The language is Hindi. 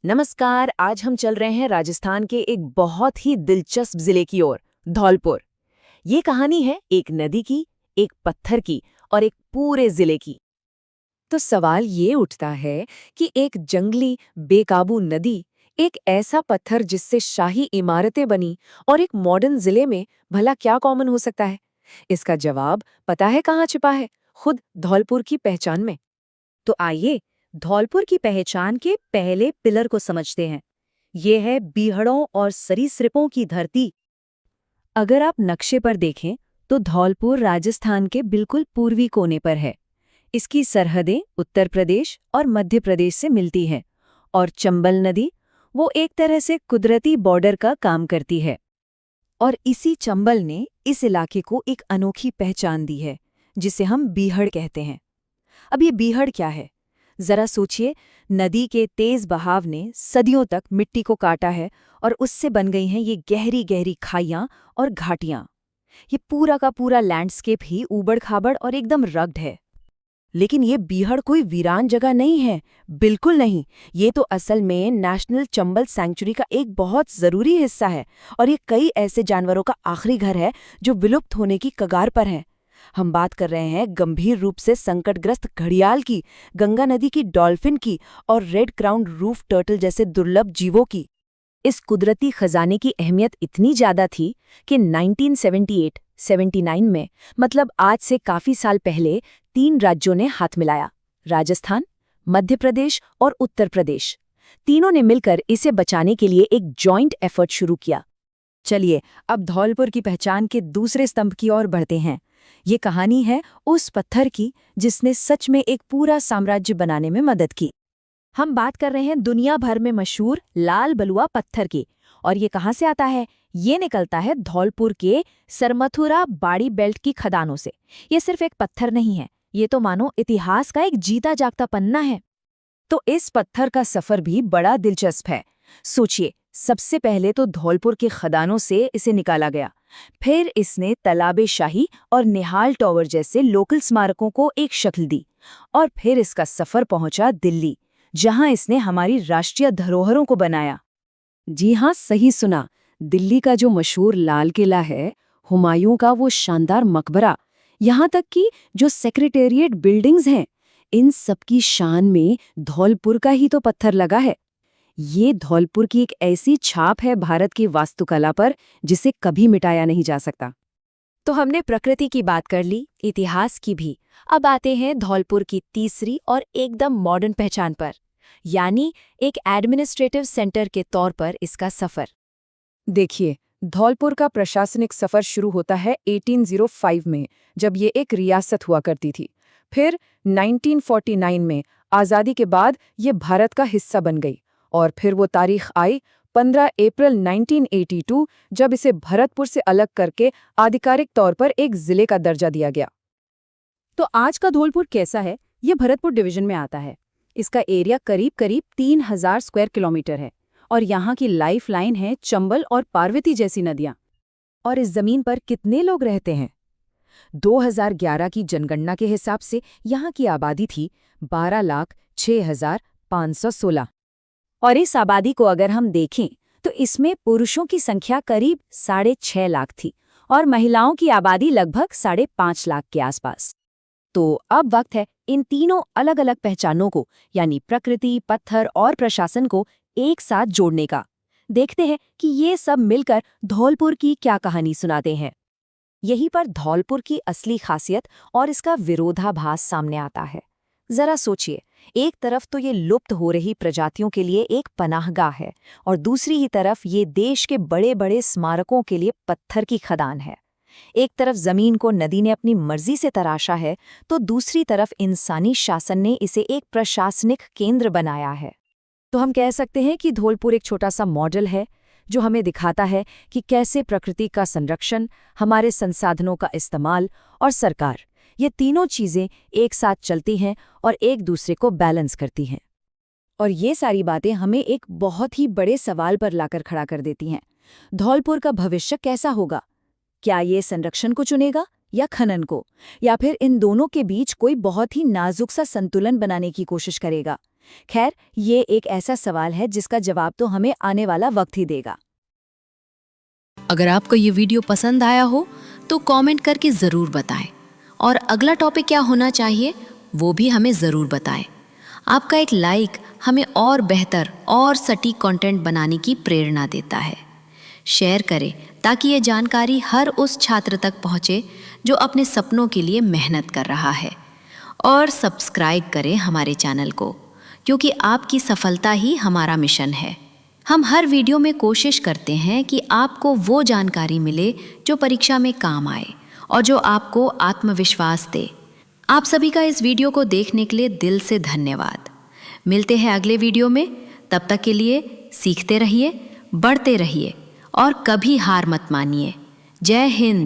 नमस्कार। आज हम चल रहे हैं राजस्थान के एक बहुत ही दिलचस्प जिले की ओर, धौलपुर। ये कहानी है एक नदी की, एक पत्थर की और एक पूरे जिले की। तो सवाल ये उठता है कि एक जंगली बेकाबू नदी, एक ऐसा पत्थर जिससे शाही इमारतें बनी और एक मॉडर्न जिले में भला क्या कॉमन हो सकता है। इसका जवाब पता है कहाँ छिपा है? खुद धौलपुर की पहचान में। तो आइए धौलपुर की पहचान के पहले पिलर को समझते हैं। ये है बीहड़ों और सरीसृपों की धरती। अगर आप नक्शे पर देखें तो धौलपुर राजस्थान के बिल्कुल पूर्वी कोने पर है। इसकी सरहदें उत्तर प्रदेश और मध्य प्रदेश से मिलती हैं और चंबल नदी वो एक तरह से कुदरती बॉर्डर का काम करती है। और इसी चंबल ने इस इलाके को एक अनोखी पहचान दी है, जिसे हम बीहड़ कहते हैं। अब ये बीहड़ क्या है? जरा सोचिए, नदी के तेज बहाव ने सदियों तक मिट्टी को काटा है और उससे बन गई हैं ये गहरी गहरी खाइयां और घाटियां। ये पूरा का पूरा लैंडस्केप ही ऊबड़-खाबड़ और एकदम रग्ड है। लेकिन ये बीहड़ कोई वीरान जगह नहीं है, बिल्कुल नहीं। ये तो असल में नेशनल चंबल सैंक्चुरी का एक बहुत जरूरी हिस्सा है और ये कई ऐसे जानवरों का आखिरी घर है जो विलुप्त होने की कगार पर हैं। हम बात कर रहे हैं गंभीर रूप से संकटग्रस्त घड़ियाल की, गंगा नदी की डॉल्फिन की और रेड क्राउन रूफ टर्टल जैसे दुर्लभ जीवों की। इस कुदरती खजाने की अहमियत इतनी ज्यादा थी कि 1978-79 में, मतलब आज से काफी साल पहले, 3 राज्यों ने हाथ मिलाया। राजस्थान, मध्य प्रदेश और उत्तर प्रदेश। तीनों ने मिलकर इसे बचाने के लिए एक जॉइंट एफर्ट शुरू किया। चलिए अब धौलपुर की पहचान के दूसरे स्तंभ की ओर बढ़ते हैं। ये कहानी है उस पत्थर की जिसने सच में एक पूरा साम्राज्य बनाने में मदद की। हम बात कर रहे हैं दुनिया भर में मशहूर लाल बलुआ पत्थर की। और ये कहाँ से आता है? ये निकलता है धौलपुर के सरमथुरा बाड़ी बेल्ट की खदानों से। ये सिर्फ एक पत्थर नहीं है, ये तो मानो इतिहास का एक जीता जागता पन्ना है। तो इस पत्थर का सफर भी बड़ा दिलचस्प है। सोचिए, सबसे पहले तो धौलपुर के खदानों से इसे निकाला गया, फिर इसने तालाबे शाही और निहाल टॉवर जैसे लोकल स्मारकों को एक शक्ल दी, और फिर इसका सफर पहुंचा दिल्ली, जहां इसने हमारी राष्ट्रीय धरोहरों को बनाया। जी हाँ, सही सुना। दिल्ली का जो मशहूर लाल किला है, हुमायूं का वो शानदार मकबरा, यहाँ तक कि जो सेक्रेटेरिएट बिल्डिंग्स हैं, इन सबकी शान में धौलपुर का ही तो पत्थर लगा है। ये धौलपुर की एक ऐसी छाप है भारत की वास्तुकला पर, जिसे कभी मिटाया नहीं जा सकता। तो हमने प्रकृति की बात कर ली, इतिहास की भी। अब आते हैं धौलपुर की तीसरी और एकदम मॉडर्न पहचान पर, यानी एक एडमिनिस्ट्रेटिव सेंटर के तौर पर इसका सफर। देखिए, धौलपुर का प्रशासनिक सफर शुरू होता है 1805 में, जब ये एक रियासत हुआ करती थी। फिर 1949 में आज़ादी के बाद ये भारत का हिस्सा बन गई, और फिर वो तारीख आई 15 अप्रैल 1982, जब इसे भरतपुर से अलग करके आधिकारिक तौर पर एक जिले का दर्जा दिया गया। तो आज का धौलपुर कैसा है? ये भरतपुर डिवीजन में आता है। इसका एरिया करीब करीब 3000 स्क्वायर किलोमीटर है और यहाँ की लाइफ लाइन है चंबल और पार्वती जैसी नदियाँ। और इस जमीन पर कितने लोग रहते हैं? 2011 की जनगणना के हिसाब से यहाँ की आबादी थी 12,06,516। और इस आबादी को अगर हम देखें तो इसमें पुरुषों की संख्या करीब 6.5 लाख थी और महिलाओं की आबादी लगभग 5.5 लाख के आसपास। तो अब वक्त है इन तीनों अलग अलग पहचानों को, यानी प्रकृति, पत्थर और प्रशासन को एक साथ जोड़ने का। देखते हैं कि ये सब मिलकर धौलपुर की क्या कहानी सुनाते हैं। यहीं पर धौलपुर की असली खासियत और इसका विरोधाभास सामने आता है। जरा सोचिए, एक तरफ तो ये लुप्त हो रही प्रजातियों के लिए एक पनाहगाह है और दूसरी ही तरफ ये देश के बड़े बड़े स्मारकों के लिए पत्थर की खदान है। एक तरफ जमीन को नदी ने अपनी मर्जी से तराशा है, तो दूसरी तरफ इंसानी शासन ने इसे एक प्रशासनिक केंद्र बनाया है। तो हम कह सकते हैं कि धौलपुर एक छोटा सा मॉडल है जो हमें दिखाता है कि कैसे प्रकृति का संरक्षण, हमारे संसाधनों का इस्तेमाल और सरकार, ये तीनों चीजें एक साथ चलती हैं और एक दूसरे को बैलेंस करती हैं। और ये सारी बातें हमें एक बहुत ही बड़े सवाल पर लाकर खड़ा कर देती हैं। धौलपुर का भविष्य कैसा होगा? क्या ये संरक्षण को चुनेगा या खनन को, या फिर इन दोनों के बीच कोई बहुत ही नाजुक सा संतुलन बनाने की कोशिश करेगा? खैर, ये एक ऐसा सवाल है जिसका जवाब तो हमें आने वाला वक्त ही देगा। अगर आपको ये वीडियो पसंद आया हो तो कमेंट करके ज़रूर बताएं और अगला टॉपिक क्या होना चाहिए वो भी हमें ज़रूर बताएं। आपका एक लाइक हमें और बेहतर और सटीक कंटेंट बनाने की प्रेरणा देता है। शेयर करें ताकि ये जानकारी हर उस छात्र तक पहुँचे जो अपने सपनों के लिए मेहनत कर रहा है। और सब्सक्राइब करें हमारे चैनल को, क्योंकि आपकी सफलता ही हमारा मिशन है। हम हर वीडियो में कोशिश करते हैं कि आपको वो जानकारी मिले जो परीक्षा में काम आए और जो आपको आत्मविश्वास दे। आप सभी का इस वीडियो को देखने के लिए दिल से धन्यवाद। मिलते हैं अगले वीडियो में। तब तक के लिए सीखते रहिए, बढ़ते रहिए और कभी हार मत मानिए। जय हिंद।